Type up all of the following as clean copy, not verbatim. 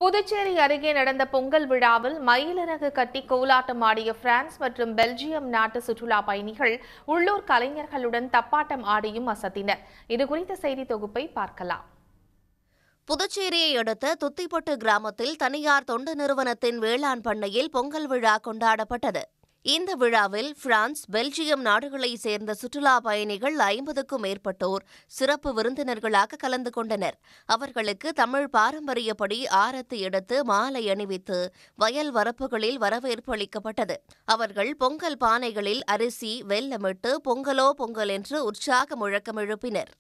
புதுச்சேரி அருகே நடந்த பொங்கல் விழாவில் மயிலிறகு கட்டி கோலாட்டம் ஆடிய பிரான்ஸ் மற்றும் பெல்ஜியம் நாட்டு சுற்றுலா பயணிகள் உள்ளூர் கலைஞர்களுடன் தப்பாட்டம் ஆடியும் அசத்தினர். இதுகுறித்த செய்தி தொகுப்பை பார்க்கலாம். புதுச்சேரியை அடுத்த துத்திப்பட்டு கிராமத்தில் தனியார் தொண்டு நிறுவனத்தின் வேளாண் பண்ணையில் பொங்கல் விழா கொண்டாடப்பட்டது. இந்த விழாவில் பிரான்ஸ், பெல்ஜியம் நாடுகளைச் சேர்ந்த சுற்றுலா பயணிகள் 50க்கும் மேற்பட்டோர் சிறப்பு விருந்தினர்களாக கலந்து கொண்டனர். அவர்களுக்கு தமிழ் பாரம்பரியப்படி ஆரத்தி எடுத்து மாலை அணிவித்து வயல் வரப்புகளில் வரவேற்பு அளிக்கப்பட்டது. அவர்கள் பொங்கல் பானைகளில் அரிசி, வெல்லமிட்டு பொங்கலோ பொங்கல் என்று உற்சாக முழக்கம் எழுப்பினர்.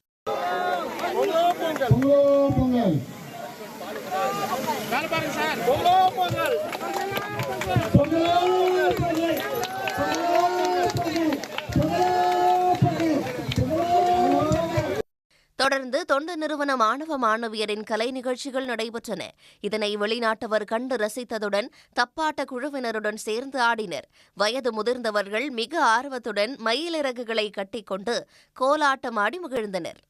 தொடர்ந்து தொண்டு நிறுவன மாணவ மாணவியரின் கலை நிகழ்ச்சிகள் நடைபெற்றன. இதனை வெளிநாட்டவர் கண்டு ரசித்ததுடன் தப்பாட்ட குழுவினருடன் சேர்ந்து ஆடினர். வயது முதிர்ந்தவர்கள் மிக ஆர்வத்துடன் மயிலிறகுகளை கட்டிக்கொண்டு கோலாட்டமாடி மகிழ்ந்தனர்.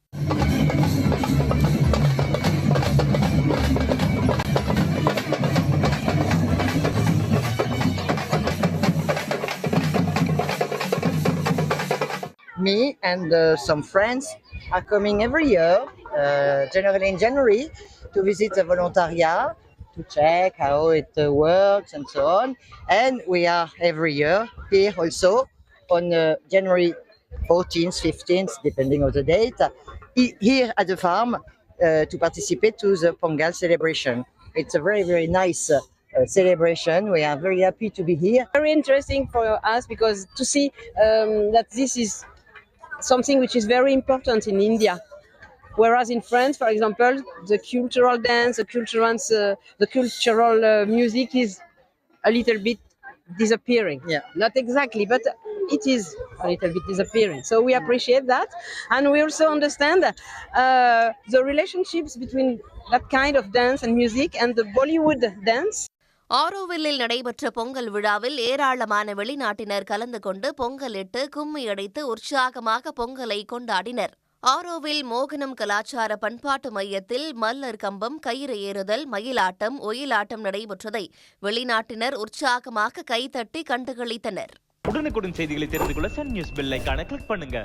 Me and some friends are coming every year, generally in January, to visit the volontariat, to check how it works and so on. And we are every year here also on January 14th, 15th, depending on the date, here at the farm to participate to the Pongal celebration. It's a very, very nice celebration. We are very happy to be here. Very interesting for us because to see that this is something which is very important in India. Whereas in France, for example, the cultural dance, the cultural music is a little bit disappearing. Yeah. Not exactly, but it is a little bit disappearing. So we appreciate that. And we also understand the relationships between that kind of dance and music and the Bollywood dance. ஆரோவில்லில் நடைபெற்ற பொங்கல் விழாவில் ஏராளமான வெளிநாட்டினர் கலந்து கொண்டு பொங்கலிட்டு கும்மி அடித்து உற்சாகமாக பொங்கலை கொண்டாடினர். ஆரோவில் மோகனம் கலாச்சார பண்பாட்டு மையத்தில் மல்லர் கம்பம், கயிறு ஏறுதல், மயிலாட்டம், ஒயிலாட்டம் நடைபெற்றதை வெளிநாட்டினர் உற்சாகமாக கைதட்டி கண்டுகளித்தனர். உடனுக்குடன் செய்திகளை தெரிந்து கொள்ள சன் நியூஸ் பெல் ஐகானை கிளிக் பண்ணுங்க.